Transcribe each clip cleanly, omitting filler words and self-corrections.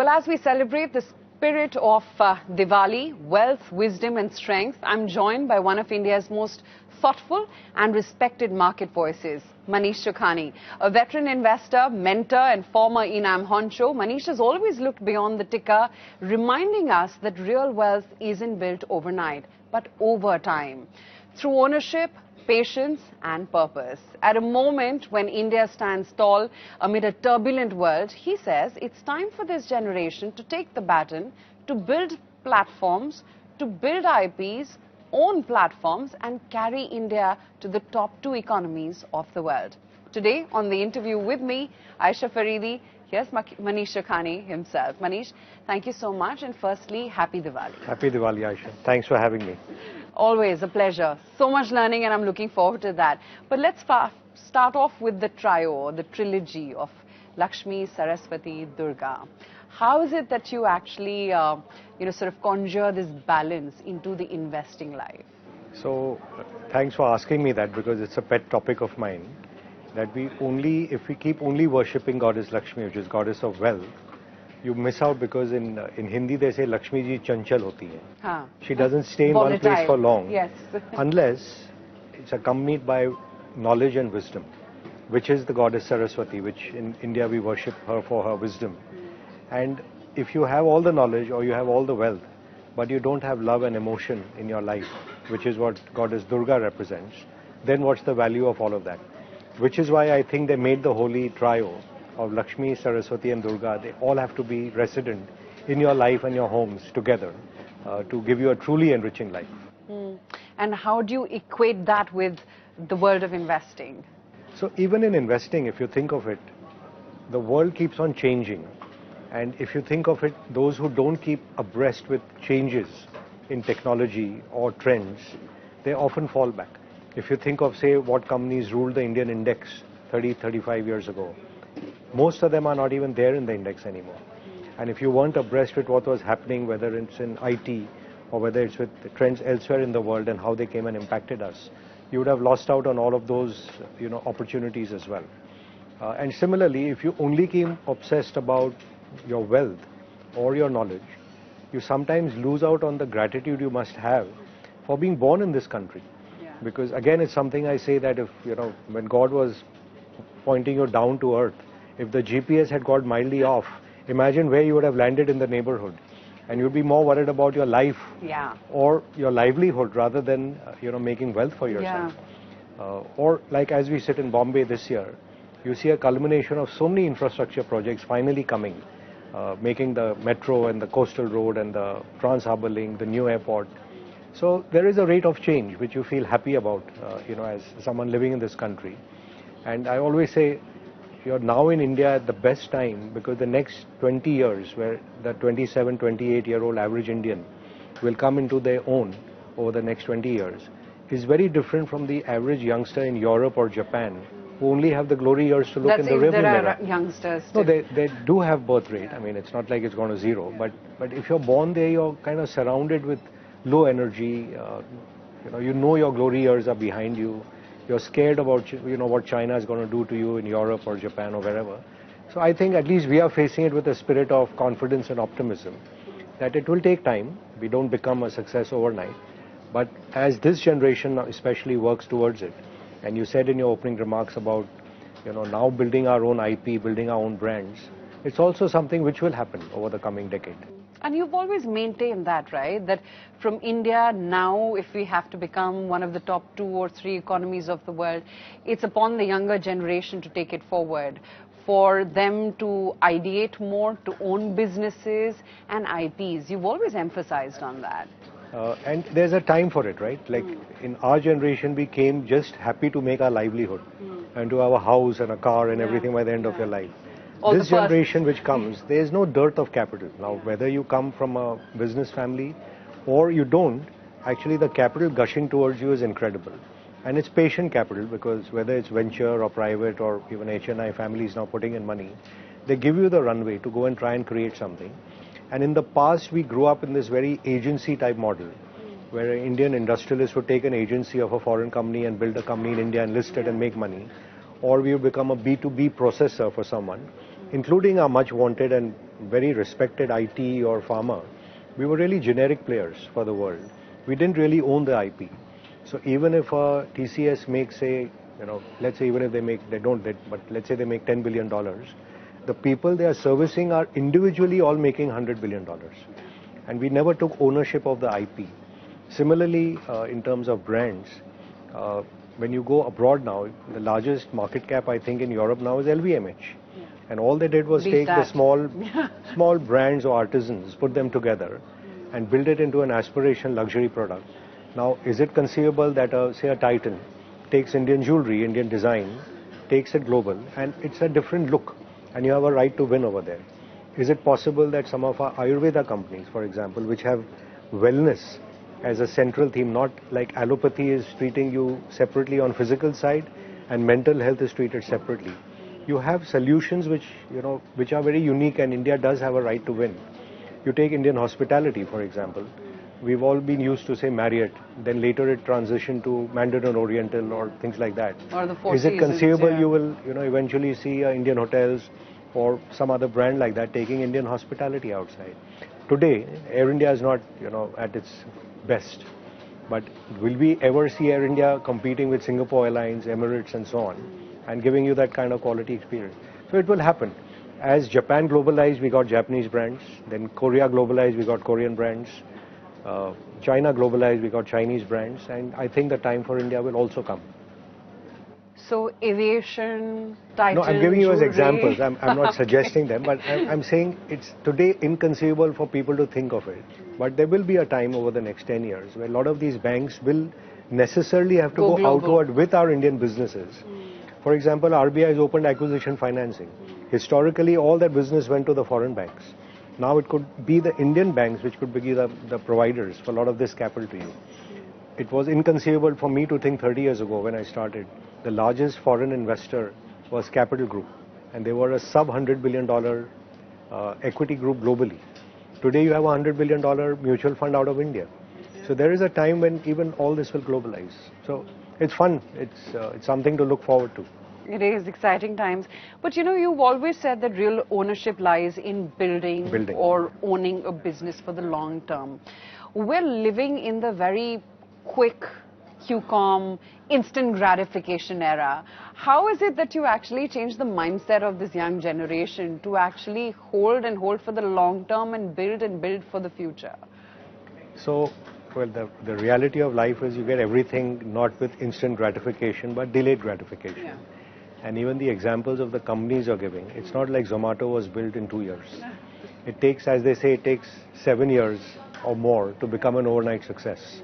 Well, as we celebrate the spirit of Diwali, wealth, wisdom and strength, I'm joined by one of India's most thoughtful and respected market voices, Manish Chokhani. A veteran investor, mentor and former Enam honcho, Manish has always looked beyond the ticker, reminding us that real wealth isn't built overnight, but over time, through ownership, patience and purpose. At a moment when India stands tall amid a turbulent world, he says it's time for this generation to take the baton, to build platforms, to build IPs, own platforms and carry India to the top 2 economies of the world. Today on the interview with me, Ayesha Faridi, here's Manish Chokhani himself. Manish, thank you so much, and firstly, Happy Diwali. Happy Diwali, Ayesha. Thanks for having me. Always a pleasure. So much learning and I'm looking forward to that. But let's start off with the trio, or the trilogy of Lakshmi, Saraswati, Durga. How is it that you actually, sort of conjure this balance into the investing life? So, thanks for asking me that, because it's a pet topic of mine. That if we keep only worshipping Goddess Lakshmi, which is Goddess of Wealth, you miss out, because in Hindi they say Lakshmi ji chanchal hoti hai. She doesn't stay in one place for long. Yes. Unless it's accompanied by knowledge and wisdom, which is the Goddess Saraswati, which in India we worship her for her wisdom. And if you have all the knowledge or you have all the wealth, but you don't have love and emotion in your life, which is what Goddess Durga represents, then what's the value of all of that? Which is why I think they made the holy trio of Lakshmi, Saraswati and Durga. They all have to be resident in your life and your homes together to give you a truly enriching life. And how do you equate that with the world of investing? So even in investing, if you think of it, the world keeps on changing. And if you think of it, those who don't keep abreast with changes in technology or trends, they often fall back. If you think of, say, what companies ruled the Indian index 35 years ago, most of them are not even there in the index anymore. And if you weren't abreast with what was happening, whether it's in IT or whether it's with the trends elsewhere in the world and how they came and impacted us, you would have lost out on all of those, opportunities as well. And similarly, if you only came obsessed about your wealth or your knowledge, you sometimes lose out on the gratitude you must have for being born in this country. Yeah. Because again, it's something I say that if, when God was pointing you down to earth, if the GPS had got mildly off, imagine where you would have landed in the neighborhood. And you'd be more worried about your life or your livelihood rather than, making wealth for yourself. Yeah. Or like as we sit in Bombay this year, you see a culmination of so many infrastructure projects finally coming, making the metro and the coastal road and the trans-harbour link, the new airport. So there is a rate of change which you feel happy about, as someone living in this country. And I always say, you're now in India at the best time, because the next 20 years, where the 27, 28-year-old average Indian will come into their own over the next 20 years, is very different from the average youngster in Europe or Japan, who only have the glory years to look in the rearview mirror. There are youngsters too. No, they do have birth rate. I mean, it's not like it's gone to zero. But if you're born there, you're kind of surrounded with low energy. Your glory years are behind you. You're scared about, what China is going to do to you in Europe or Japan or wherever. So I think at least we are facing it with a spirit of confidence and optimism, that it will take time. We don't become a success overnight. But as this generation especially works towards it, and you said in your opening remarks about, now building our own IP, building our own brands, it's also something which will happen over the coming decade. And you've always maintained that, right? That from India now, if we have to become one of the top 2 or 3 economies of the world, it's upon the younger generation to take it forward, for them to ideate more, to own businesses and IPs. You've always emphasized on that. And there's a time for it, right? Like in our generation, we came just happy to make our livelihood and to have a house and a car and everything by the end of your life. This generation which comes, there is no dearth of capital. Now, whether you come from a business family or you don't, actually the capital gushing towards you is incredible. And it's patient capital, because whether it's venture or private or even HNI families now putting in money, they give you the runway to go and try and create something. And in the past, we grew up in this very agency type model, where an Indian industrialist would take an agency of a foreign company and build a company in India and list it and make money. Or we would become a B2B processor for someone including our much wanted and very respected IT or pharma, we were really generic players for the world. We didn't really own the IP. So even if TCS makes, say, let's say even if but let's say they make $10 billion, the people they are servicing are individually all making $100 billion. And we never took ownership of the IP. Similarly, in terms of brands, when you go abroad now, the largest market cap I think in Europe now is LVMH. Yeah. And all they did was take the small brands or artisans, put them together and build it into an aspirational luxury product. Now, is it conceivable that say a Titan takes Indian jewelry, Indian design, takes it global, and it's a different look, and you have a right to win over there? Is it possible that some of our Ayurveda companies, for example, which have wellness as a central theme, not like allopathy is treating you separately on physical side and mental health is treated separately. You have solutions which are very unique, and India does have a right to win. You take Indian hospitality, for example. We've all been used to say Marriott, then later it transitioned to Mandarin Oriental or things like that. Or the Four Is it conceivable Seasons, you will eventually see Indian hotels or some other brand like that taking Indian hospitality outside? Today, Air India is not at its best, but will we ever see Air India competing with Singapore Airlines, Emirates and so on, and giving you that kind of quality experience? So it will happen. As Japan globalized, we got Japanese brands. Then Korea globalized, we got Korean brands. China globalized, we got Chinese brands. And I think the time for India will also come. So aviation, Titan, no, I'm giving you as jewelry. examples. I'm not suggesting them, but I'm saying it's today inconceivable for people to think of it. But there will be a time over the next 10 years where a lot of these banks will necessarily have to go outward with our Indian businesses. For example, RBI has opened acquisition financing. Historically, all that business went to the foreign banks. Now it could be the Indian banks which could be the providers for a lot of this capital to you. It was inconceivable for me to think 30 years ago when I started. The largest foreign investor was Capital Group, and they were a sub-$100 billion equity group globally. Today you have a $100 billion mutual fund out of India. So there is a time when even all this will globalize. So it's fun. It's something to look forward to. It is exciting times. But you've always said that real ownership lies in building or owning a business for the long term. We're living in the very quick, QCOM, instant gratification era. How is it that you actually change the mindset of this young generation to actually hold for the long term and build for the future? So, well, the reality of life is you get everything not with instant gratification but delayed gratification. Yeah. And even the examples of the companies you're giving, it's not like Zomato was built in 2 years. Yeah. It takes, as they say, it takes 7 years or more to become an overnight success.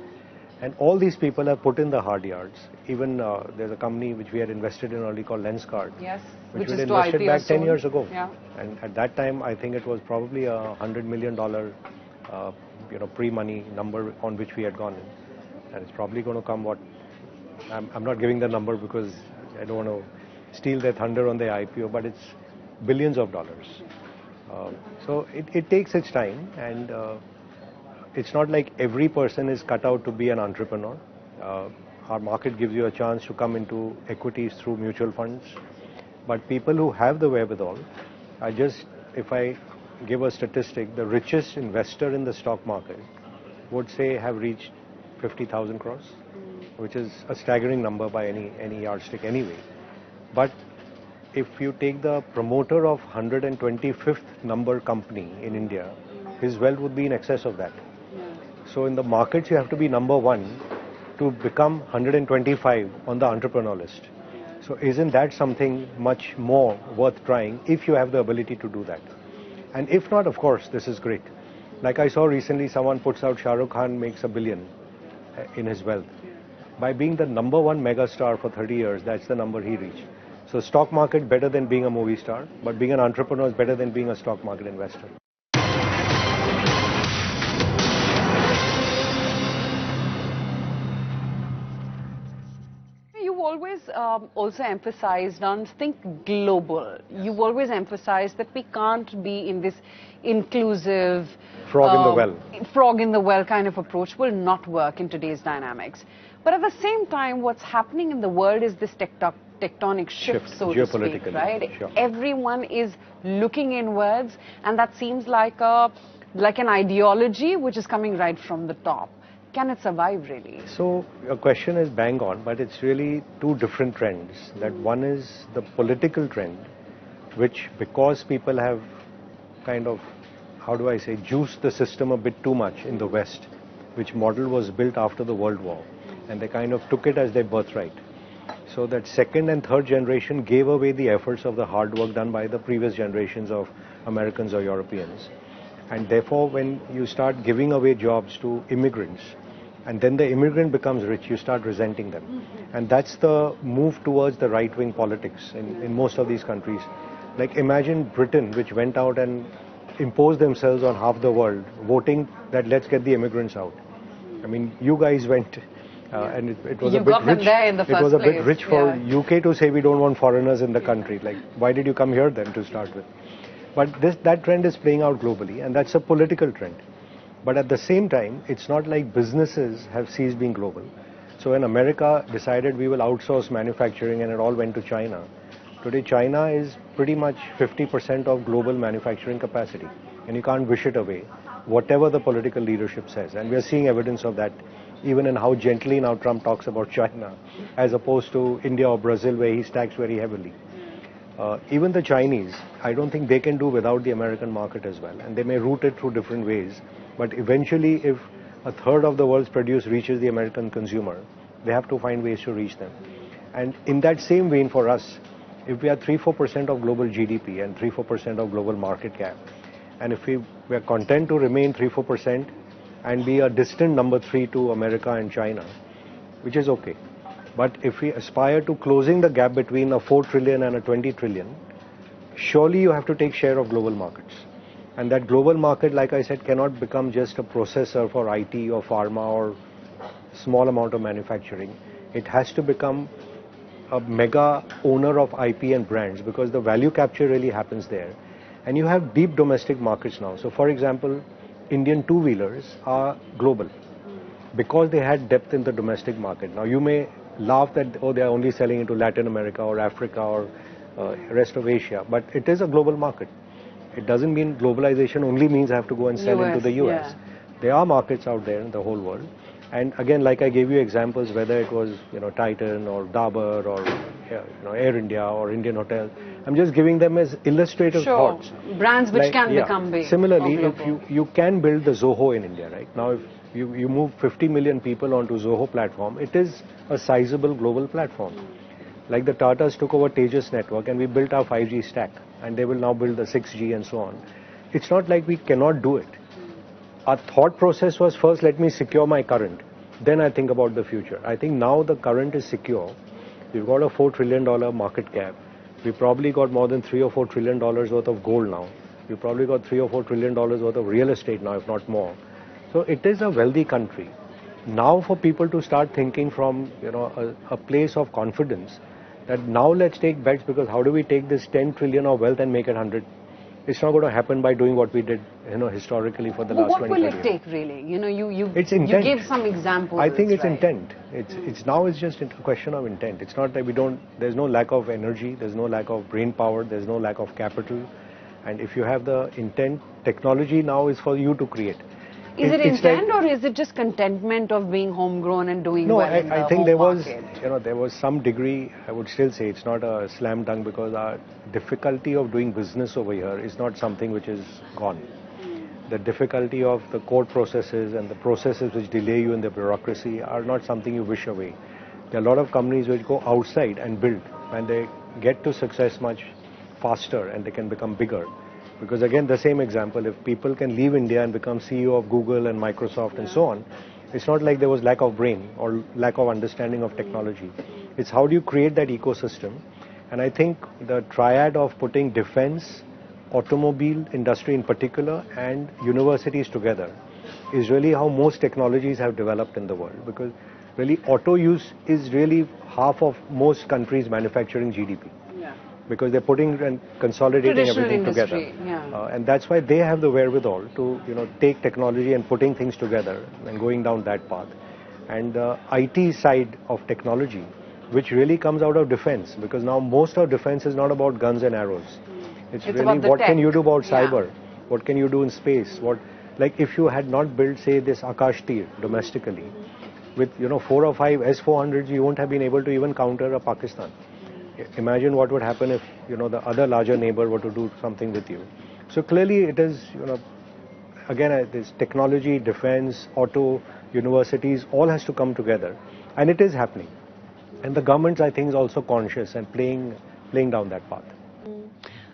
And all these people have put in the hard yards. Even there's a company which we had invested in early called Lenskart, yes, which we had invested back 10 years ago. Yeah. And at that time, I think it was probably a $100 million pre-money number on which we had gone in. And it's probably going to come I'm not giving the number because I don't want to steal their thunder on their IPO, but it's billions of dollars. So it takes its time, and it's not like every person is cut out to be an entrepreneur. Our market gives you a chance to come into equities through mutual funds. But people who have the wherewithal, if I give a statistic, the richest investor in the stock market would say have reached 50,000 crores, which is a staggering number by any yardstick anyway. But if you take the promoter of 125th number company in India, his wealth would be in excess of that. So in the markets, you have to be number one to become 125 on the entrepreneur list. So isn't that something much more worth trying if you have the ability to do that? And if not, of course, this is great. Like I saw recently, someone puts out Shah Rukh Khan makes $1 billion in his wealth. By being the number one megastar for 30 years, that's the number he reached. So stock market better than being a movie star, but being an entrepreneur is better than being a stock market investor. You've always also emphasized on think global. You've always emphasized that we can't be in this inclusive frog in the well. Frog in the well kind of approach will not work in today's dynamics. But at the same time, what's happening in the world is this tectonic shift, so to speak, right? Sure. Everyone is looking inwards, and that seems like an ideology which is coming right from the top. Can it survive, really? So your question is bang on, but it's really two different trends. That one is the political trend, which because people have kind of, how do I say, juiced the system a bit too much in the West, which model was built after the World War, and they kind of took it as their birthright. So that second and third generation gave away the efforts of the hard work done by the previous generations of Americans or Europeans. And therefore, when you start giving away jobs to immigrants, and then the immigrant becomes rich, you start resenting them. And that's the move towards the right-wing politics in most of these countries. Like imagine Britain, which went out and imposed themselves on half the world, voting that let's get the immigrants out. I mean, you guys went, and it was a bit rich. It was a bit rich for UK to say we don't want foreigners in the country. Like, why did you come here then to start with? But that trend is playing out globally, and that's a political trend. But at the same time, it's not like businesses have ceased being global. So when America decided we will outsource manufacturing and it all went to China, today China is pretty much 50% of global manufacturing capacity. And you can't wish it away, whatever the political leadership says. And we are seeing evidence of that, even in how gently now Trump talks about China, as opposed to India or Brazil, where he stacks very heavily. Even the Chinese, I don't think they can do without the American market as well. And they may route it through different ways. But eventually, if a third of the world's produce reaches the American consumer, they have to find ways to reach them. And in that same vein for us, if we are 3-4% of global GDP and 3-4% of global market cap, and if we are content to remain 3-4% and be a distant number 3 to America and China, which is okay. But if we aspire to closing the gap between a 4 trillion and a 20 trillion, surely you have to take share of global markets. And that global market, like I said, cannot become just a processor for IT or pharma or small amount of manufacturing. It has to become a mega owner of IP and brands, because the value capture really happens there. And you have deep domestic markets now. So for example, Indian two-wheelers are global because they had depth in the domestic market. Now you may laugh that, oh, they are only selling into Latin America or Africa or rest of Asia, but it is a global market. It doesn't mean globalization only means I have to go and sell into the US. There are markets out there in the whole world. And again, like I gave you examples, whether it was Titan or Dabur or Air India or Indian Hotel, I'm just giving them as illustrative thoughts. Brands which can become big. Similarly, if you can build the Zoho in India, right? Now, if you move 50 million people onto Zoho platform, it is a sizable global platform. Like the Tatas took over Tejas network and we built our 5G stack, and they will now build the 6G and so on. It's not like we cannot do it. Our thought process was, first let me secure my current, then I think about the future. I think now the current is secure. We've got a $4 trillion market cap. We probably got more than $3 or $4 trillion worth of gold now. We've probably got $3 or $4 trillion worth of real estate now, if not more. So it is a wealthy country. Now for people to start thinking from a place of confidence, that now let's take bets, because how do we take this 10 trillion of wealth and make it 100? It's not going to happen by doing what we did, historically for the last 20 years. What will it take, really? It's intent. You gave some examples. I think it's intent. It's just a question of intent. It's not that there's no lack of energy, there's no lack of brain power, there's no lack of capital. And if you have the intent, technology now is for you to create. Is it intent, or is it just contentment of being homegrown and doing well in the I think there was some degree. I would still say it's not a slam dunk, because our difficulty of doing business over here is not something which is gone. The difficulty of the court processes and the processes which delay you in the bureaucracy are not something you wish away. There are a lot of companies which go outside and build, and they get to success much faster and they can become bigger. Because again, the same example, if people can leave India and become CEO of Google and Microsoft and so on, it's not like there was lack of brain or lack of understanding of technology. It's how do you create that ecosystem. And I think the triad of putting defense, automobile industry in particular, and universities together is really how most technologies have developed in the world. Because really auto use is really half of most countries' manufacturing GDP. Because they're putting and consolidating everything together. And that's why they have the wherewithal to take technology and putting things together and going down that path. And the IT side of technology which really comes out of defense, because now most of defense is not about guns and arrows. It's really what can you do about cyber? What can you do in space? Like if you had not built, say, this Akash Tir domestically, with 4 or 5 S-400s, you won't have been able to even counter a Pakistan. Imagine what would happen if the other larger neighbor were to do something with you. So clearly it is again this technology, defense, auto, universities, all has to come together, and it is happening. And the government, I think, is also conscious and playing down that path.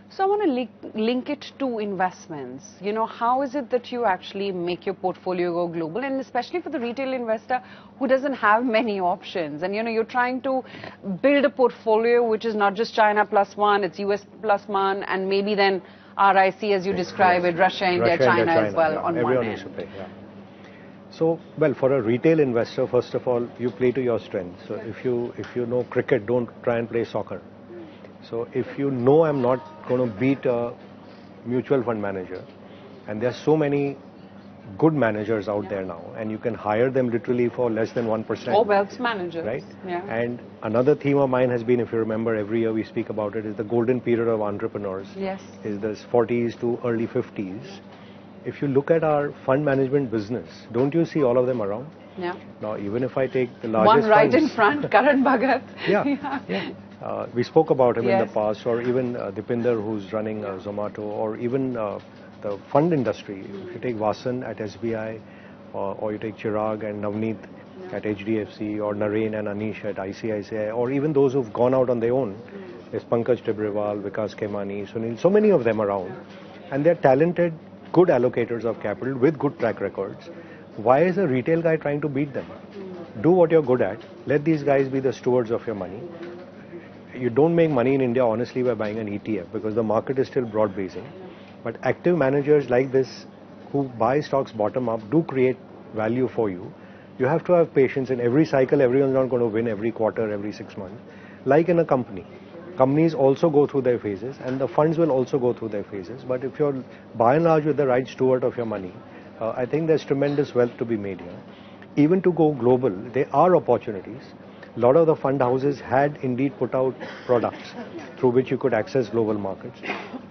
So I want to link it to investments. How is it that you actually make your portfolio go global, and especially for the retail investor who doesn't have many options, and you're trying to build a portfolio which is not just China plus one, it's US plus one, and maybe then RIC, as you describe it, Russia, India, China as well on everyone one needs end. to play, So, well, for a retail investor, first of all, you play to your strengths. So if you know cricket, don't try and play soccer. So if you know I'm not going to beat a mutual fund manager, and there are so many good managers out there now, and you can hire them literally for less than 1%. Or wealth managers. Right? Yeah. And another theme of mine has been, if you remember, every year we speak about it, is the golden period of entrepreneurs. Yes. Is this 40s to early 50s. If you look at our fund management business, don't you see all of them around? Yeah. Now, even if I take the largest one right funds, in front, Karan Bhagat. Yeah. We spoke about him in Yes. the past, or even Dipinder, who's running Zomato, or even the fund industry. If you take Vasan at SBI, or you take Chirag and Navneet at HDFC, or Naren and Anish at ICICI, or even those who've gone out on their own. There's Pankaj Tibrewal, Vikas Khemani, Sunil, so many of them around. And they're talented, good allocators of capital with good track records. Why is a retail guy trying to beat them? Do what you're good at. Let these guys be the stewards of your money. You don't make money in India, honestly, by buying an ETF, because the market is still broad-basing. But active managers like this, who buy stocks bottom up, do create value for you. You have to have patience. In every cycle, everyone's not going to win every quarter, every 6 months. Like in a company. Companies also go through their phases, and the funds will also go through their phases. But if you're, by and large, with the right steward of your money, I think there's tremendous wealth to be made here. Even to go global, there are opportunities. A lot of the fund houses had indeed put out products through which you could access global markets.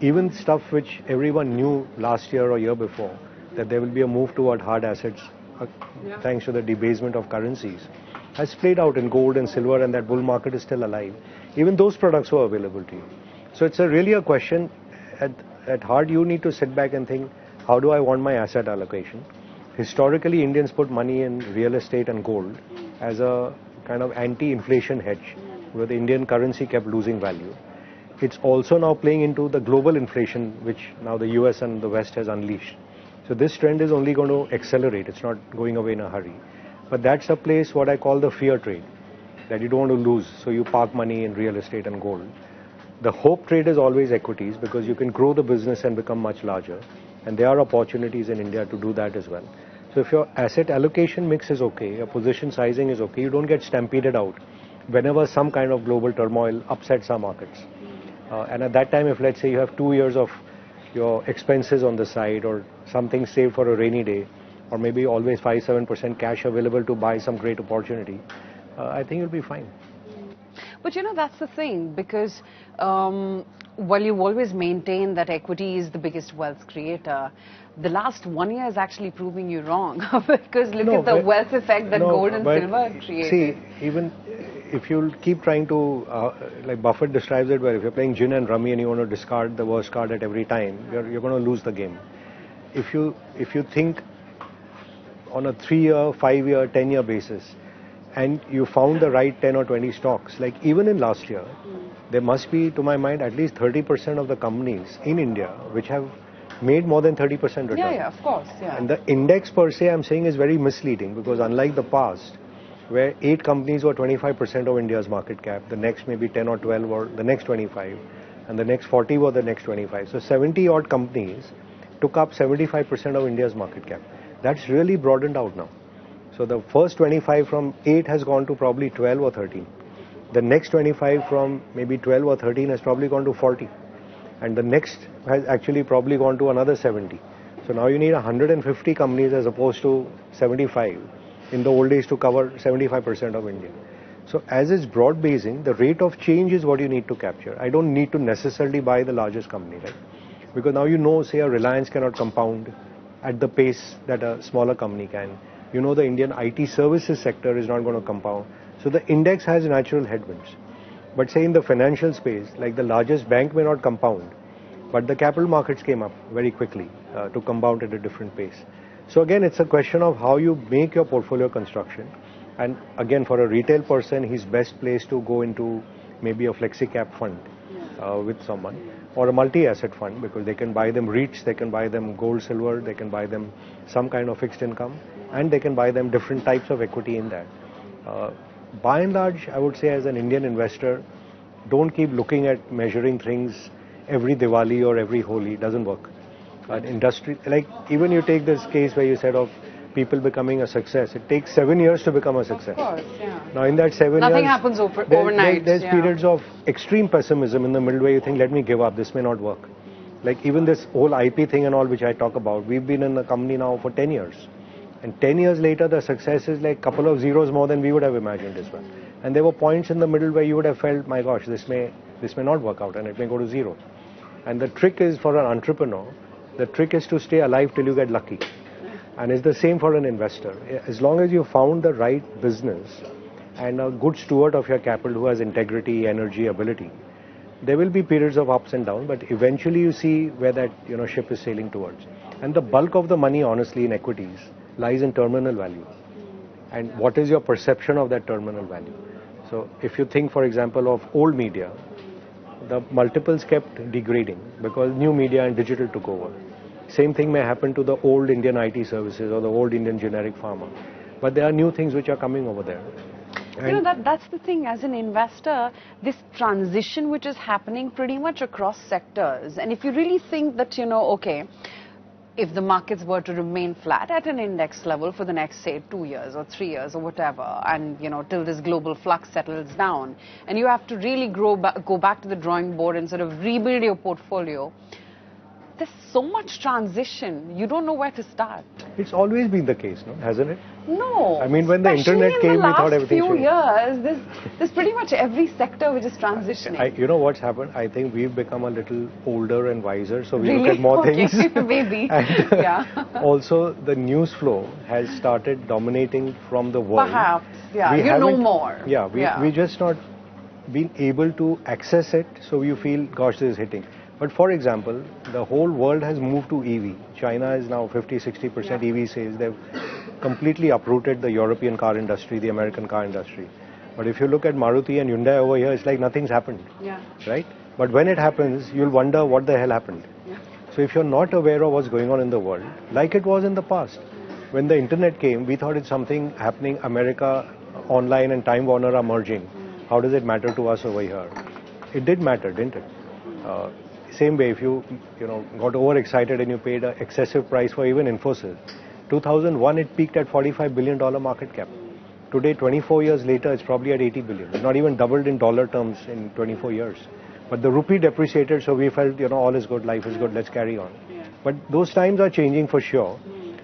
Even stuff which everyone knew last year or year before, that there will be a move toward hard assets thanks to the debasement of currencies, has played out in gold and silver, and that bull market is still alive. Even those products were available to you. So it's really a question. At heart, you need to sit back and think, how do I want my asset allocation? Historically, Indians put money in real estate and gold as a kind of anti-inflation hedge, where the Indian currency kept losing value. It's also now playing into the global inflation, which now the US and the West has unleashed. So this trend is only going to accelerate. It's not going away in a hurry. But that's a place, what I call the fear trade, that you don't want to lose. So you park money in real estate and gold. The hope trade is always equities, because you can grow the business and become much larger. And there are opportunities in India to do that as well. So if your asset allocation mix is okay, your position sizing is okay, you don't get stampeded out whenever some kind of global turmoil upsets our markets. And at that time, if let's say you have 2 years of your expenses on the side, or something saved for a rainy day, or maybe always 5-7% cash available to buy some great opportunity, I think you'll be fine. But that's the thing, because while you've always maintained that equity is the biggest wealth creator, the last 1 year is actually proving you wrong, because look at the wealth effect that gold and silver created. See, even if you'll keep trying to, like Buffett describes it, where if you're playing gin and rummy and you want to discard the worst card at every time, you're going to lose the game. If you think on a 3-year, 5-year, 10-year basis, and you found the right 10 or 20 stocks, like even in last year, there must be, to my mind, at least 30% of the companies in India which have made more than 30% return. Yeah, of course. Yeah. And the index per se, I'm saying, is very misleading, because unlike the past, where 8 companies were 25% of India's market cap, the next maybe 10 or 12 were the next 25, and the next 40 were the next 25. So 70 odd companies took up 75% of India's market cap. That's really broadened out now. So the first 25 from 8 has gone to probably 12 or 13. The next 25 from maybe 12 or 13 has probably gone to 40. And the next has actually probably gone to another 70. So now you need 150 companies as opposed to 75 in the old days to cover 75% of India. So as it's broad basing, the rate of change is what you need to capture. I don't need to necessarily buy the largest company, right? Because now you know, say a Reliance cannot compound at the pace that a smaller company can. You know the Indian IT services sector is not going to compound. So the index has natural headwinds. But say in the financial space, like the largest bank may not compound, but the capital markets came up very quickly to compound at a different pace. So again, it's a question of how you make your portfolio construction. And again, for a retail person, he's best placed to go into maybe a flexi-cap fund with someone, or a multi-asset fund, because they can buy them REITs, they can buy them gold, silver, they can buy them some kind of fixed income, and they can buy them different types of equity in that. By and large, I would say as an Indian investor, don't keep looking at measuring things every Diwali or every Holi. It doesn't work. Industry, like even you take this case where you said of people becoming a success, it takes 7 years to become a success. Of course, yeah. Now in that 7 years, nothing happens overnight. There's periods of extreme pessimism in the middle where you think, let me give up, this may not work. Like even this whole IP thing and all which I talk about, we've been in the company now for 10 years. And 10 years later, the success is like a couple of zeros more than we would have imagined as well. And there were points in the middle where you would have felt, my gosh, this may not work out and it may go to zero. And the trick is for an entrepreneur, the trick is to stay alive till you get lucky. And it's the same for an investor. As long as you found the right business and a good steward of your capital who has integrity, energy, ability, there will be periods of ups and downs, but eventually you see where that ship is sailing towards. And the bulk of the money, honestly, in equities lies in terminal value. And what is your perception of that terminal value? So if you think, for example, of old media, the multiples kept degrading because new media and digital took over. Same thing may happen to the old Indian IT services or the old Indian generic pharma. But there are new things which are coming over there. And that's the thing, as an investor, this transition which is happening pretty much across sectors. And if you really think that, okay, if the markets were to remain flat at an index level for the next, say, 2 years or 3 years or whatever, and, till this global flux settles down, and you have to really go back to the drawing board and sort of rebuild your portfolio, there's so much transition, you don't know where to start. It's always been the case, no? Hasn't it? No. I mean, when the internet came, we thought everything changed. In the last few years, there's pretty much every sector which is transitioning. You know what's happened? I think we've become a little older and wiser, so we really? look at more things. Maybe. And yeah. Also, the news flow has started dominating from the world. Perhaps, yeah. You know more. Yeah, we just not been able to access it, so you feel, gosh, this is hitting. But for example, the whole world has moved to EV. China is now 50-60% EV sales. They've completely uprooted the European car industry, the American car industry. But if you look at Maruti and Hyundai over here, it's like nothing's happened. Yeah. Right? But when it happens, you'll wonder what the hell happened. Yeah. So if you're not aware of what's going on in the world, like it was in the past, when the internet came, we thought it's something happening. America Online and Time Warner are merging. How does it matter to us over here? It did matter, didn't it? Same way, if you got overexcited and you paid an excessive price for even Infosys. 2001, it peaked at $45 billion market cap. Today, 24 years later, it's probably at 80 billion. It's not even doubled in dollar terms in 24 years. But the rupee depreciated, so we felt, all is good, life is good, let's carry on. Yeah. But those times are changing for sure.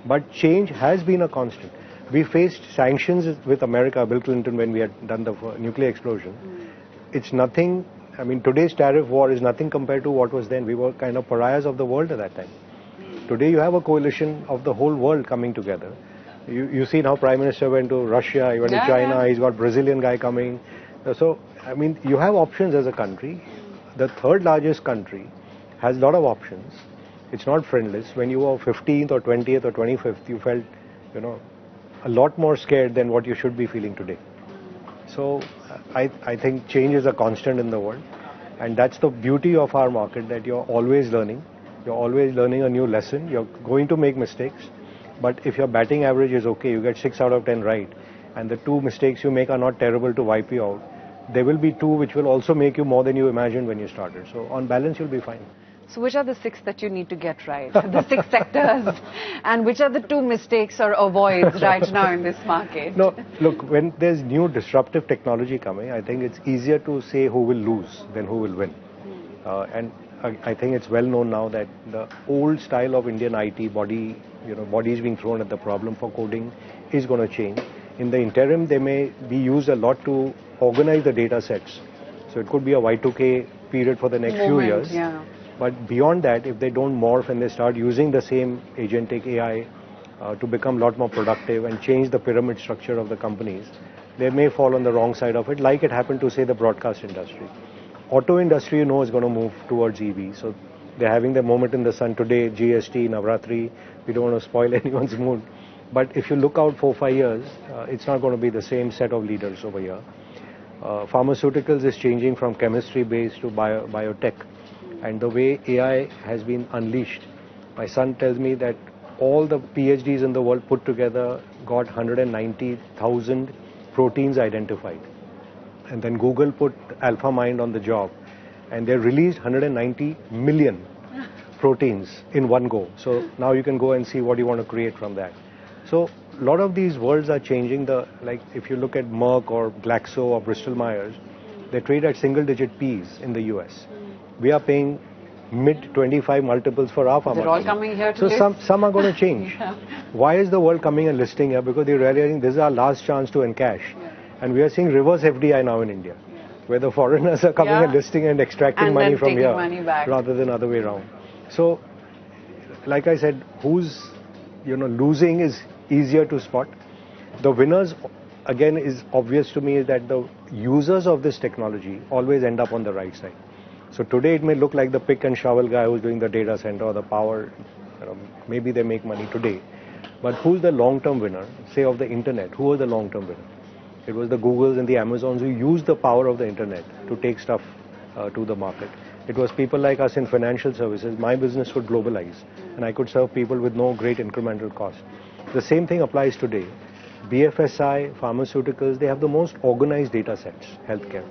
But change has been a constant. We faced sanctions with America, Bill Clinton, when we had done the nuclear explosion. It's nothing. I mean, today's tariff war is nothing compared to what was then. We were kind of pariahs of the world at that time. Today you have a coalition of the whole world coming together. You see how Prime Minister went to Russia, he went to China, he's got Brazilian guy coming. So, I mean, you have options as a country. The third largest country has a lot of options. It's not friendless. When you were 15th or 20th or 25th, you felt, a lot more scared than what you should be feeling today. So I think change is a constant in the world, and that's the beauty of our market, that you're always learning. You're always learning a new lesson. You're going to make mistakes, but if your batting average is okay, you get 6 out of 10 right, and the 2 mistakes you make are not terrible to wipe you out, there will be 2 which will also make you more than you imagined when you started. So on balance, you'll be fine. So which are the 6 that you need to get right? The 6 sectors. And which are the 2 mistakes or avoids right now in this market? No, look, when there's new disruptive technology coming, I think it's easier to say who will lose than who will win. And I think it's well known now that the old style of Indian IT bodies being thrown at the problem for coding is going to change. In the interim, they may be used a lot to organize the data sets. So it could be a Y2K period for the next few years. Yeah. But beyond that, if they don't morph and they start using the same agentic AI to become a lot more productive and change the pyramid structure of the companies, they may fall on the wrong side of it, like it happened to, say, the broadcast industry. Auto industry, is going to move towards EV. So they're having the moment in the sun today, GST, Navratri. We don't want to spoil anyone's mood. But if you look out 4-5 years, it's not going to be the same set of leaders over here. Pharmaceuticals is changing from chemistry-based to biotech. And the way AI has been unleashed, my son tells me that all the PhDs in the world put together got 190,000 proteins identified. And then Google put AlphaMind on the job, and they released 190 million proteins in one go. So now you can go and see what you want to create from that. So a lot of these worlds are changing. Like if you look at Merck or Glaxo or Bristol Myers, they trade at single-digit Ps in the US. We are paying mid-25 multiples for our pharma. They're all coming here to So some are going to change. Yeah. Why is the world coming and listing here? Because they're realizing this is our last chance to encash. Yeah. And we are seeing reverse FDI now in India, where the foreigners are coming and listing and extracting money from here rather than other way around. So, like I said, who's losing is easier to spot. The winners, again, is obvious to me is that the users of this technology always end up on the right side. So today it may look like the pick and shovel guy who's doing the data center or the power, maybe they make money today. But who's the long-term winner, say of the internet? Who was the long-term winner? It was the Googles and the Amazons who used the power of the internet to take stuff to the market. It was people like us in financial services. My business could globalize and I could serve people with no great incremental cost. The same thing applies today. BFSI, pharmaceuticals, they have the most organized data sets, healthcare.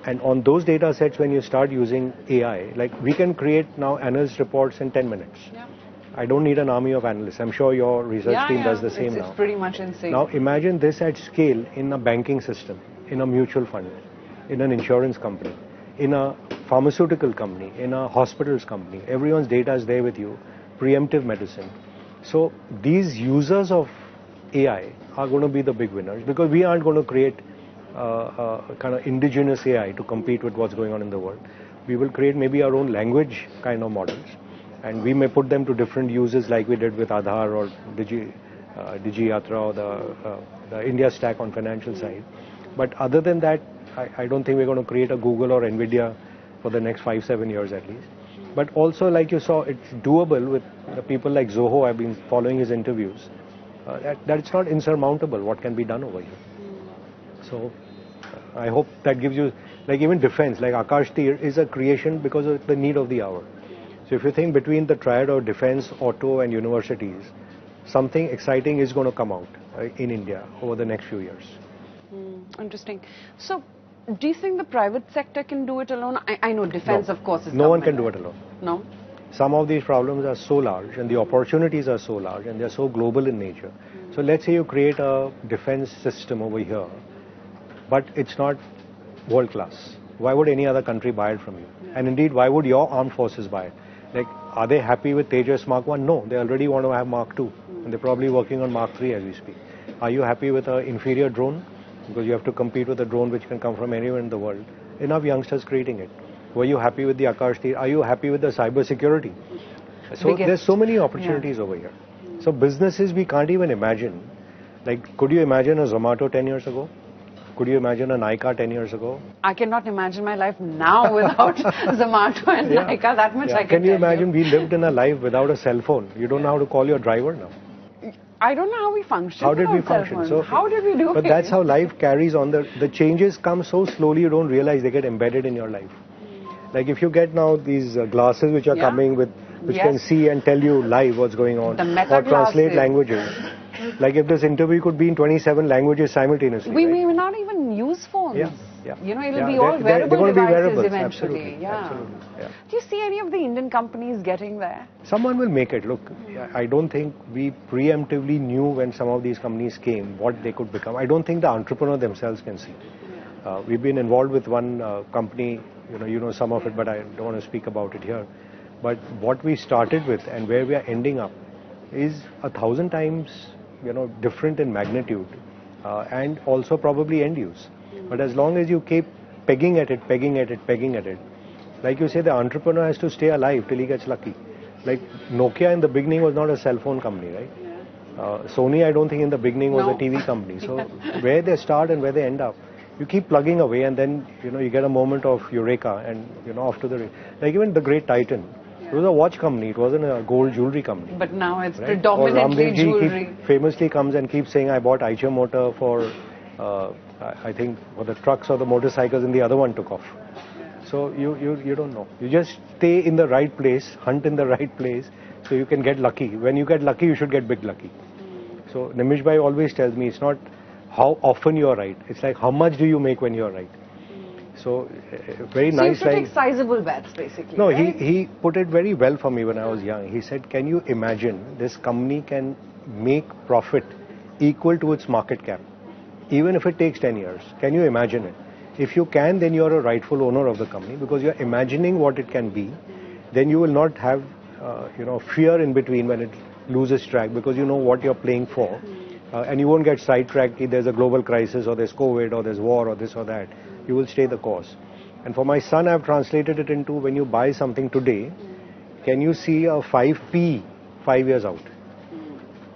And on those data sets, when you start using AI, like we can create now analyst reports in 10 minutes. Yeah. I don't need an army of analysts. I'm sure your research team does the same now. It's pretty much insane. Now imagine this at scale in a banking system, in a mutual fund, in an insurance company, in a pharmaceutical company, in a hospitals company. Everyone's data is there with you. Preemptive medicine. So these users of AI are going to be the big winners because we aren't going to create kind of indigenous AI to compete with what's going on in the world. We will create maybe our own language kind of models, and we may put them to different uses like we did with Aadhaar or Digi-Yatra or the India Stack on financial side. But other than that, I don't think we're going to create a Google or Nvidia for the next 5-7 years at least. But also, like you saw, it's doable with the people like Zoho. I've been following his interviews. That it's not insurmountable what can be done over here. So I hope that gives you, like even defense, like Akash Tir is a creation because of the need of the hour. So if you think between the triad of defense, auto and universities, something exciting is going to come out in India over the next few years. Interesting. So do you think the private sector can do it alone? I know defense, of course, is no one can do it alone. No? Some of these problems are so large and the opportunities are so large and they're so global in nature. So let's say you create a defense system over here, but it's not world class. Why would any other country buy it from you? And indeed, why would your armed forces buy it? Like, are they happy with Tejas Mark 1? No, they already want to have Mark 2. And they're probably working on Mark 3 as we speak. Are you happy with an inferior drone? Because you have to compete with a drone which can come from anywhere in the world. Enough youngsters creating it. Were you happy with the Akash Tir? Are you happy with the cyber security? So there's so many opportunities over here. So businesses we can't even imagine. Like, could you imagine a Zomato 10 years ago? Could you imagine a Nykaa 10 years ago? I cannot imagine my life now without Zomato and Nykaa. That much I can you imagine we lived in a life without a cell phone? You don't know how to call your driver now. I don't know how we function. How did we function? So, how did we do it? But that's how life carries on. The changes come so slowly you don't realize they get embedded in your life. Like if you get now these glasses which are coming with, which can see and tell you live what's going on, or translate languages. Like if this interview could be in 27 languages simultaneously. We may not even use phones. You know, it'll be all they're wearable devices eventually. Absolutely. Absolutely. Do you see any of the Indian companies getting there? Someone will make it. Look, I don't think we preemptively knew when some of these companies came what they could become. I don't think the entrepreneur themselves can see. We've been involved with one company, you know some of it, but I don't want to speak about it here. But what we started with and where we are ending up is 1,000 times different in magnitude and also probably end use. But as long as you keep pegging at it, like you say, the entrepreneur has to stay alive till he gets lucky. Like Nokia in the beginning was not a cell phone company, right? Sony, I don't think in the beginning was a TV company. So where they start and where they end up, you keep plugging away, and then you get a moment of eureka, and off to the like even the great Titan. It was a watch company. It wasn't a gold jewelry company. But now it's right? predominantly jewelry. Famously comes and keeps saying, I bought Ayesha motor for, I think, for the trucks or the motorcycles, and the other one took off. So you don't know. You just stay in the right place, hunt in the right place, so you can get lucky. When you get lucky, you should get big lucky. So Nimish Bhai always tells me, it's not how often you are right. It's like how much do you make when you are right. So very nice. So you take sizable bets, basically. No, right? he put it very well for me when I was young. He said, can you imagine this company can make profit equal to its market cap, even if it takes 10 years? Can you imagine it? If you can, then you are a rightful owner of the company, because you are imagining what it can be. Then you will not have fear in between when it loses track, because you know what you're playing for, and you won't get sidetracked if there's a global crisis or there's COVID or there's war or this or that. You will stay the course. And for my son, I've translated it into, when you buy something today, can you see a 5P 5 years out?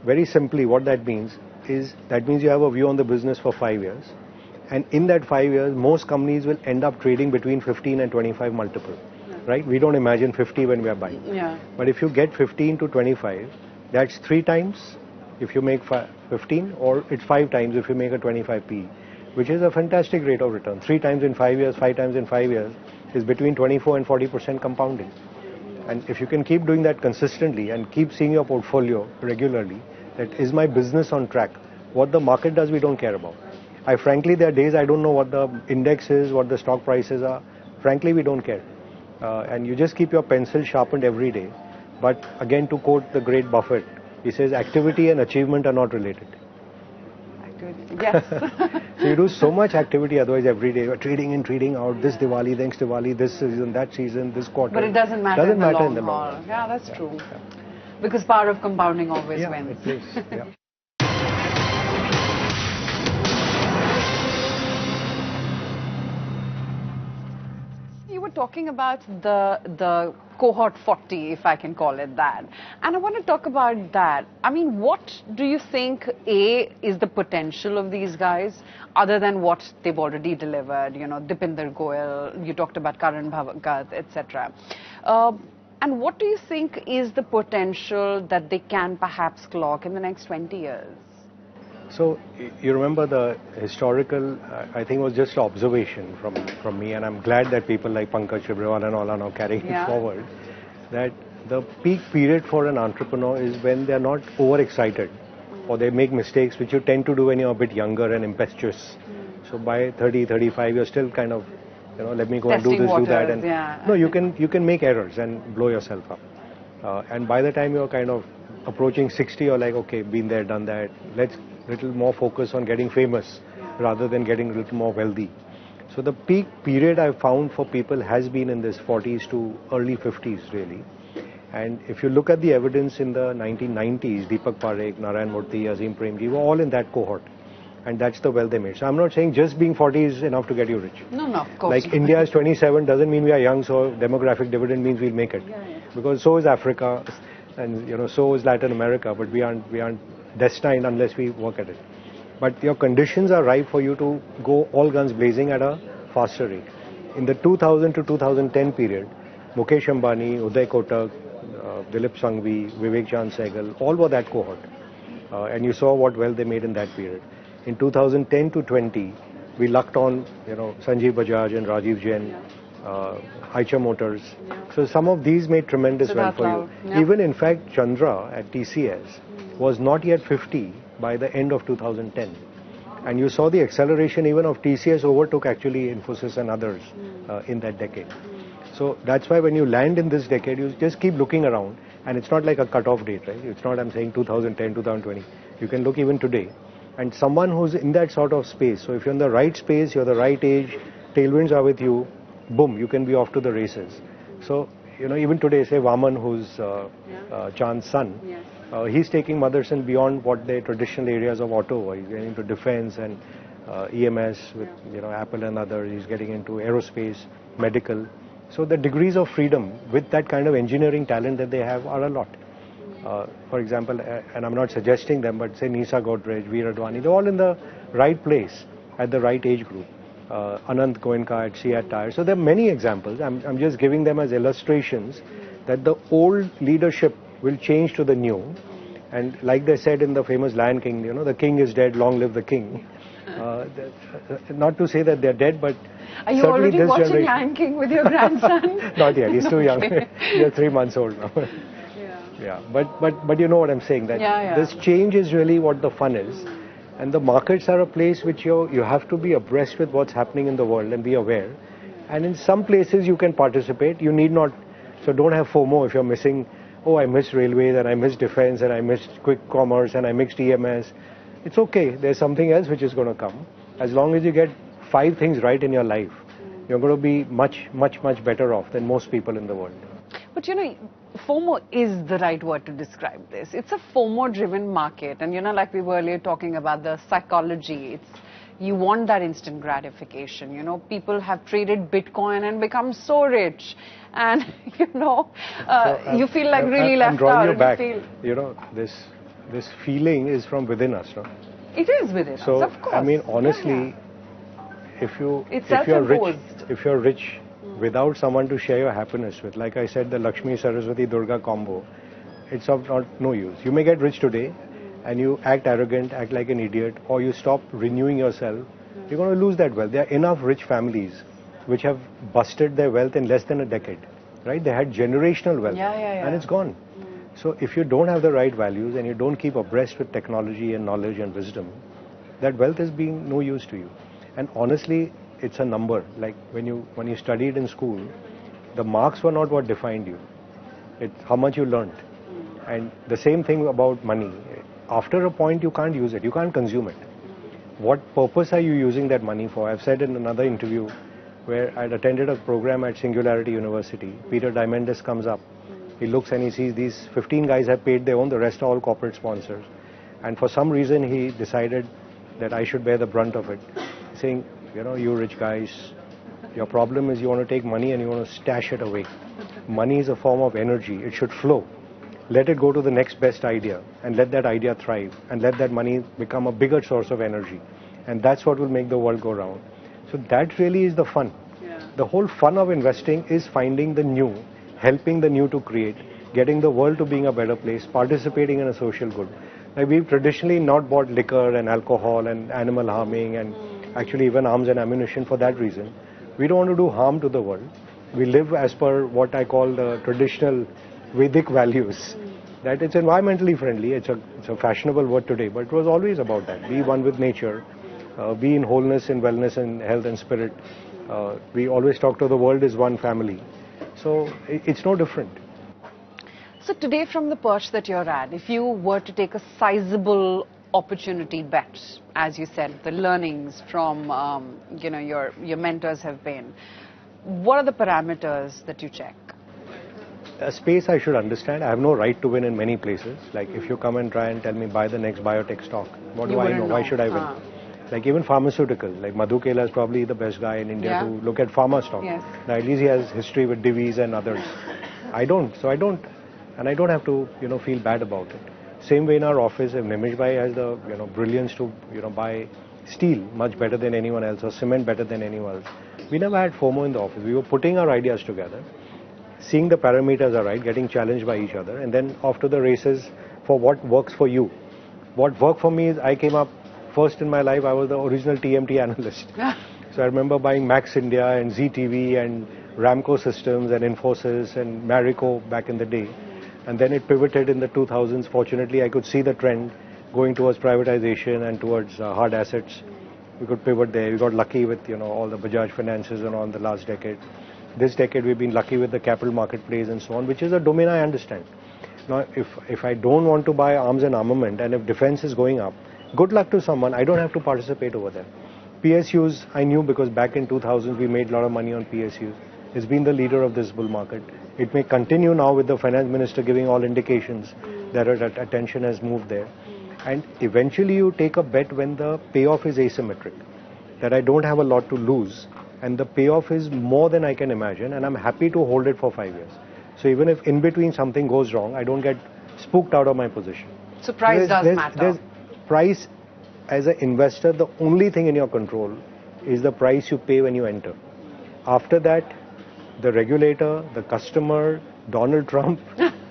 Very simply, what that means is, that means you have a view on the business for 5 years. And in that 5 years, most companies will end up trading between 15 and 25 multiple. Right? We don't imagine 50 when we are buying. Yeah. But if you get 15 to 25, that's 3 times if you make 15, or it's 5 times if you make a 25P, which is a fantastic rate of return. 3 times in 5 years, 5 times in 5 years is between 24 and 40% compounding. And if you can keep doing that consistently and keep seeing your portfolio regularly, that is my business on track. What the market does, we don't care about. Frankly, there are days I don't know what the index is, what the stock prices are. Frankly, we don't care. And you just keep your pencil sharpened every day. But again, to quote the great Buffett, he says, activity and achievement are not related. Activity, yes. So you do so much activity otherwise every day. You're trading in, trading out, this Diwali, next Diwali, this season, that season, this quarter. But it doesn't matter, in the long haul. Run. Yeah, that's true. Yeah. Because power of compounding always wins. It is. Yeah. You were talking about the cohort 40, if I can call it that. And I want to talk about that. I mean, what do you think, A, is the potential of these guys, other than what they've already delivered? Dipinder Goyal, you talked about Karan Bhagat, etc. And what do you think is the potential that they can perhaps clock in the next 20 years? So you remember the historical, I think it was just observation from me, and I'm glad that people like Pankaj Chibrawal and all are now carrying it forward, that the peak period for an entrepreneur is when they're not overexcited or they make mistakes, which you tend to do when you're a bit younger and impetuous. So by 30, 35, you're still kind of, let me go testing and do this, waters, do that. And no, you can make errors and blow yourself up. And by the time you're kind of approaching 60, you're like, okay, been there, done that. Let's little more focus on getting famous rather than getting a little more wealthy. So the peak period I've found for people has been in this 40s to early 50s really. And if you look at the evidence in the 1990s, Deepak Parekh, Narayan Murthy, Azim Premji were all in that cohort. And that's the wealth they made. So I'm not saying just being 40 is enough to get you rich. No, of course. Like India is 27 doesn't mean we are young, so demographic dividend means we'll make it. Because so is Africa, and so is Latin America, but we aren't destined unless we work at it. But your conditions are ripe for you to go all guns blazing at a faster rate. In the 2000 to 2010 period, Mukesh Ambani, Uday Kotak, Dilip Sanghvi, Vivek Chand Sehgal, all were that cohort. And you saw what wealth they made in that period. In 2010 to 20, we lucked on, Sanjeev Bajaj and Rajiv Jain, Ayesha Motors. So some of these made tremendous wealth for you. Even in fact, Chandra at TCS was not yet 50 by the end of 2010. And you saw the acceleration even of TCS overtook actually Infosys and others in that decade. So that's why when you land in this decade, you just keep looking around. And it's not like a cut-off date, right? It's not, I'm saying 2010, 2020. You can look even today. And someone who's in that sort of space, so if you're in the right space, you're the right age, tailwinds are with you, boom, you can be off to the races. So even today, say Vaman, who's Chand's son, Yes. He's taking Motherson beyond what the traditional areas of auto. He's getting into defense and EMS with Apple and others. He's getting into aerospace, medical. So the degrees of freedom with that kind of engineering talent that they have are a lot. For example, and I'm not suggesting them, but say Nisa Godrej, Veer Advani, they're all in the right place at the right age group. Anant Goenka at Seat Tire. So there are many examples. I'm just giving them as illustrations that the old leadership will change to the new. And like they said in the famous Lion King, the king is dead, long live the king. Not to say that they're dead, but are you certainly already this watching generation... Lion King with your grandson? Not yet, he's too young. Okay. He's 3 months old now. Yeah, but you know what I'm saying, that this change is really what the fun is. And the markets are a place which you have to be abreast with what's happening in the world and be aware. And in some places you can participate, you need not, so don't have FOMO if you're missing, oh, I missed railways and I missed defense and I missed quick commerce and I missed EMS. It's okay, there's something else which is going to come. As long as you get 5 things right in your life, you're going to be much, much, much better off than most people in the world. But FOMO is the right word to describe this. It's a FOMO-driven market, and like we were earlier talking about the psychology. You want that instant gratification. People have traded Bitcoin and become so rich, and you feel like really left I'm drawing out. You back. This feeling is from within us, no? It is within us, of course. I mean, honestly, if you're rich without someone to share your happiness with, like I said, the Lakshmi Saraswati Durga combo, it's of no use. You may get rich today and you act arrogant, act like an idiot, or you stop renewing yourself, you're going to lose that wealth. There are enough rich families which have busted their wealth in less than a decade, right? They had generational wealth and it's gone. So if you don't have the right values and you don't keep abreast with technology and knowledge and wisdom, that wealth is being no use to you. And honestly, it's a number. Like when you studied in school, the marks were not what defined you. It's how much you learned. And the same thing about money. After a point, you can't use it. You can't consume it. What purpose are you using that money for? I've said in another interview where I'd attended a program at Singularity University. Peter Diamandis comes up. He looks and he sees these 15 guys have paid their own. The rest are all corporate sponsors. And for some reason, he decided that I should bear the brunt of it. Saying, you rich guys, your problem is you want to take money and you want to stash it away. Money is a form of energy. It should flow. Let it go to the next best idea and let that idea thrive and let that money become a bigger source of energy. And that's what will make the world go round. So that really is the fun. The whole fun of investing is finding the new, helping the new to create, getting the world to being a better place, participating in a social good. Like we've traditionally not bought liquor and alcohol and animal harming and actually even arms and ammunition for that reason. We don't want to do harm to the world. We live as per what I call the traditional Vedic values. That it's environmentally friendly. It's a fashionable word today, but it was always about that. Be one with nature. Be in wholeness, in wellness, and health and spirit. We always talk to the world as one family. So it's no different. So today, from the perch that you're at, if you were to take a sizable opportunity bet, as you said, the learnings from your mentors have been, what are the parameters that you check? A space I should understand. I have no right to win in many places. Like if you come and try and tell me buy the next biotech stock, what do I know? Why should I win? Like even pharmaceuticals, like Madhu Kela is probably the best guy in India to look at pharma stock. Now at least he has history with Divi's and others. I don't, and I don't have to feel bad about it. Same way in our office, if Nimish Bhai has the brilliance to buy steel much better than anyone else or cement better than anyone else. We never had FOMO in the office. We were putting our ideas together, seeing the parameters are right, getting challenged by each other, and then off to the races for what works for you. What worked for me is I came up first in my life. I was the original TMT analyst. So I remember buying Max India and ZTV and Ramco Systems and Infosys and Marico back in the day. And then it pivoted in the 2000s. Fortunately, I could see the trend going towards privatization and towards hard assets. We could pivot there. We got lucky with all the Bajaj finances and all in the last decade. This decade we've been lucky with the capital marketplace and so on, which is a domain I understand. Now, if I don't want to buy arms and armament, and if defense is going up, good luck to someone. I don't have to participate over there. PSUs I knew because back in 2000 we made a lot of money on PSUs. It's been the leader of this bull market. It may continue now with the finance minister giving all indications that attention has moved there. And eventually you take a bet when the payoff is asymmetric, that I don't have a lot to lose and the payoff is more than I can imagine, and I'm happy to hold it for 5 years. So even if in between something goes wrong, I don't get spooked out of my position. So price does matter. Price, as an investor, the only thing in your control is the price you pay when you enter. After that, the regulator, the customer, Donald Trump,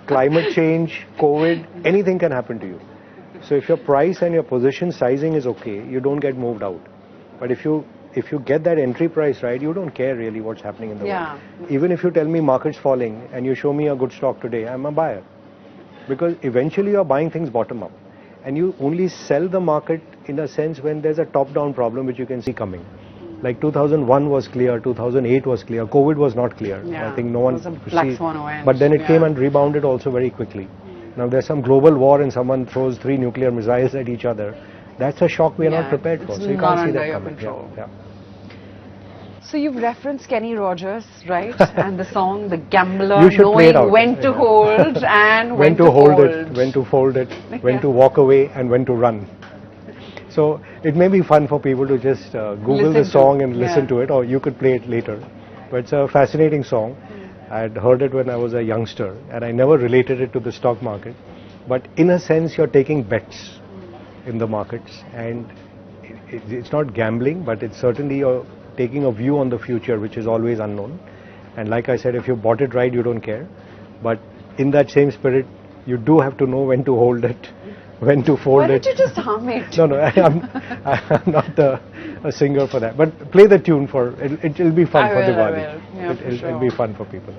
climate change, COVID, anything can happen to you. So if your price and your position sizing is okay, you don't get moved out. But if you get that entry price right, you don't care really what's happening in the world. Even if you tell me market's falling and you show me a good stock today, I'm a buyer. Because eventually you're buying things bottom up. And you only sell the market in a sense when there's a top-down problem which you can see coming. Like 2001 was clear, 2008 was clear, COVID was not clear. I think no one black swan event. But then it came and rebounded also very quickly. Now there's some global war and someone throws 3 nuclear missiles at each other. That's a shock we are not prepared for. So you can't see that coming. So you've referenced Kenny Rogers, right? And the song, The Gambler, knowing when to hold and when to hold it, when to fold it, when to walk away and when to run. So it may be fun for people to just Google the song and listen to it, or you could play it later. But it's a fascinating song. I had heard it when I was a youngster and I never related it to the stock market. But in a sense, you're taking bets in the markets, and it's not gambling, but it's certainly you're taking a view on the future, which is always unknown. And like I said, if you bought it right, you don't care. But in that same spirit, you do have to know when to hold it, when to fold it. Why don't you just hum it? No, I'm not a singer for that. But play the tune for it'll be fun for Diwali. It'll be fun for people.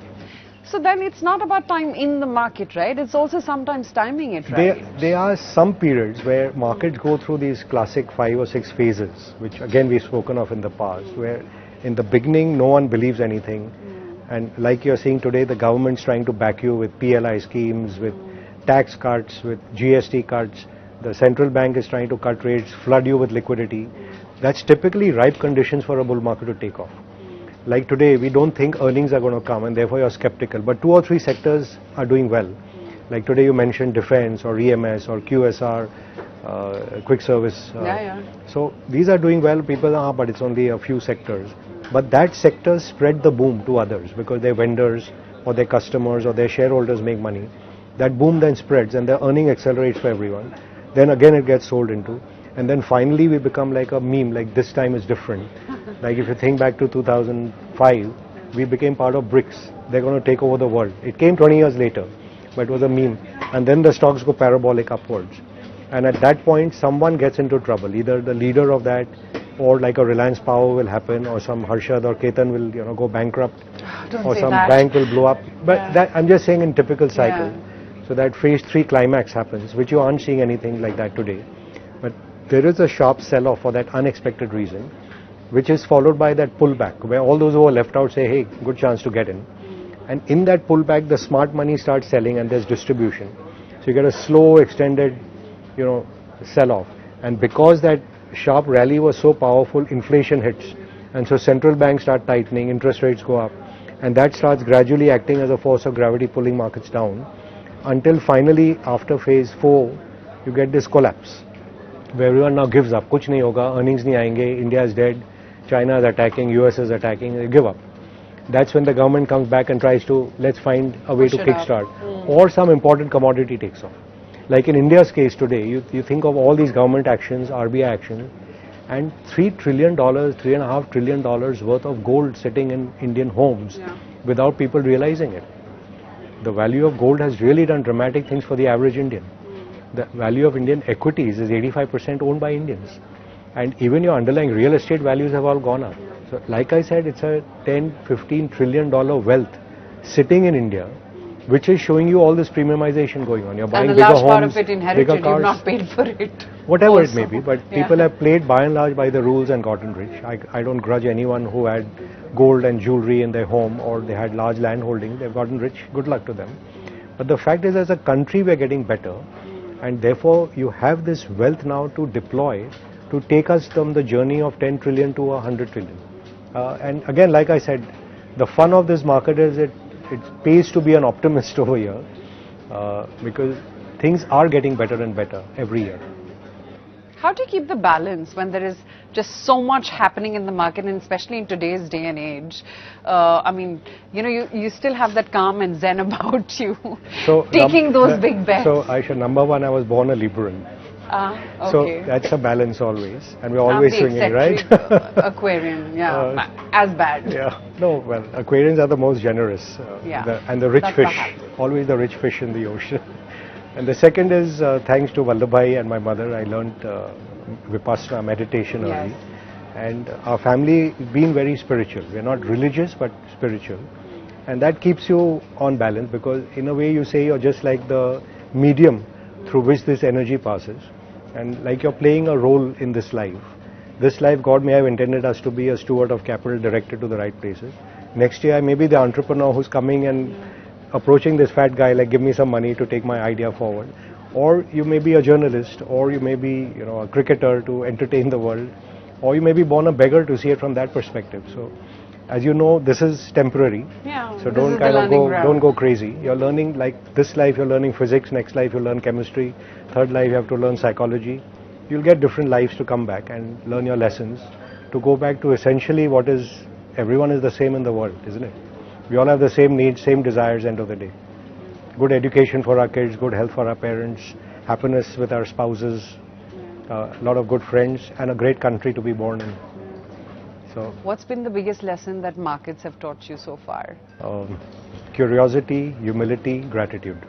So then it's not about time in the market, right? It's also sometimes timing it, right? There are some periods where markets go through these classic 5 or 6 phases, which again we've spoken of in the past, where in the beginning no one believes anything. And like you're seeing today, the government's trying to back you with PLI schemes, with tax cuts, with GST cuts. The central bank is trying to cut rates, flood you with liquidity. That's typically ripe conditions for a bull market to take off. Like today, we don't think earnings are going to come and therefore you're skeptical. But 2 or 3 sectors are doing well. Like today you mentioned defense or EMS or QSR, quick service. So these are doing well. People are, but it's only a few sectors. But that sector spread the boom to others because their vendors or their customers or their shareholders make money. That boom then spreads and the earning accelerates for everyone. Then again it gets sold into. And then finally we become like a meme, like this time is different. Like if you think back to 2005, we became part of BRICS. They're going to take over the world. It came 20 years later, but it was a meme. And then the stocks go parabolic upwards. And at that point, someone gets into trouble. Either the leader of that, or like a Reliance Power will happen, or some Harshad or Ketan will go bankrupt, or some bank will blow up. But that, I'm just saying in typical cycle. So that phase 3 climax happens, which you aren't seeing anything like that today. But there is a sharp sell-off for that unexpected reason, which is followed by that pullback, where all those who are left out say, hey, good chance to get in. And in that pullback, the smart money starts selling and there's distribution. So you get a slow, extended, sell-off. And because that sharp rally was so powerful, inflation hits. And so central banks start tightening, interest rates go up. And that starts gradually acting as a force of gravity pulling markets down. Until finally, after phase 4, you get this collapse, where everyone now gives up. Kuch nahi hoga, earnings nahi aayenge, India is dead, China is attacking, US is attacking, they give up. That's when the government comes back and tries to, let's find a way to kickstart. Or some important commodity takes off. Like in India's case today, you think of all these government actions, RBI actions, and $3 trillion, $3.5 trillion worth of gold sitting in Indian homes without people realizing it. The value of gold has really done dramatic things for the average Indian. The value of Indian equities is 85% owned by Indians. And even your underlying real estate values have all gone up. So like I said, it's a $10-15 trillion wealth sitting in India, which is showing you all this premiumization going on. You're buying bigger homes, part of it inherited, bigger cars. You've not paid for it. Whatever it may be, but people have played by and large by the rules and gotten rich. I don't grudge anyone who had gold and jewelry in their home or they had large land holdings. They've gotten rich. Good luck to them. But the fact is, as a country, we're getting better. And therefore, you have this wealth now to deploy to take us from the journey of 10 trillion to 100 trillion. And again, like I said, the fun of this market is it pays to be an optimist over here because things are getting better and better every year. How do you keep the balance when there is just so much happening in the market, and especially in today's day and age? I mean, you still have that calm and zen about you, so taking those big bets. So, Ayesha, number one, I was born a Libran. Okay. So that's a balance always, and we're always swinging, right? Aquarian, yeah, as bad. Yeah, no, well, Aquarians are the most generous, and the rich fish, always the rich fish in the ocean. And the second is thanks to Vallabhbhai and my mother, I learned Vipassana meditation early, and our family being very spiritual. We're not religious but spiritual, and that keeps you on balance because in a way you say you're just like the medium through which this energy passes. And like you're playing a role in this life. This life, God may have intended us to be a steward of capital directed to the right places. Next year, I may be the entrepreneur who's coming and approaching this fat guy like, give me some money to take my idea forward. Or you may be a journalist, or you may be, a cricketer to entertain the world, or you may be born a beggar to see it from that perspective. So, as you know, this is temporary. Yeah, so don't go crazy. You're learning, like this life you're learning physics, next life you'll learn chemistry, third life you have to learn psychology. You'll get different lives to come back and learn your lessons to go back to essentially what is, everyone is the same in the world, isn't it? We all have the same needs, same desires end of the day. Good education for our kids, good health for our parents, happiness with our spouses, a lot of good friends, and a great country to be born in. So, what's been the biggest lesson that markets have taught you so far? Curiosity, humility, gratitude.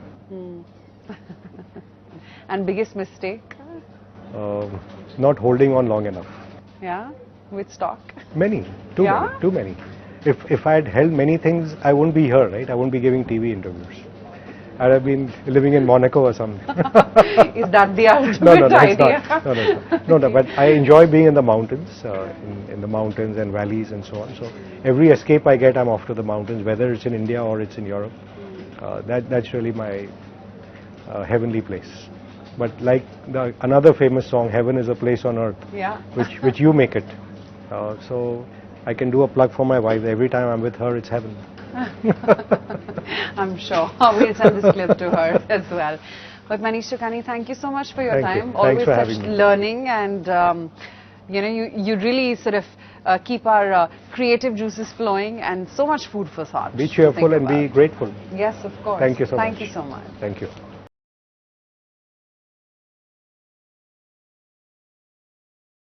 And biggest mistake? Not holding on long enough. Yeah, with stock? Many, too many. If I had held many things, I wouldn't be here, right? I wouldn't be giving TV interviews. I'd have been living in Monaco or something. Is that the ultimate idea? No, but I enjoy being in the mountains, in the mountains and valleys and so on. So every escape I get, I'm off to the mountains, whether it's in India or it's in Europe. That's really my heavenly place. But like another famous song, Heaven is a Place on Earth, which you make it. So I can do a plug for my wife. Every time I'm with her, it's heaven. I'm sure. We'll send this clip to her as well. But Manish Chokhani, thank you so much for your time. Always such learning, and you really sort of keep our creative juices flowing, and so much food for thought. Be cheerful and be grateful. Yes, of course. Thank you so much. Thank you so much. Thank you.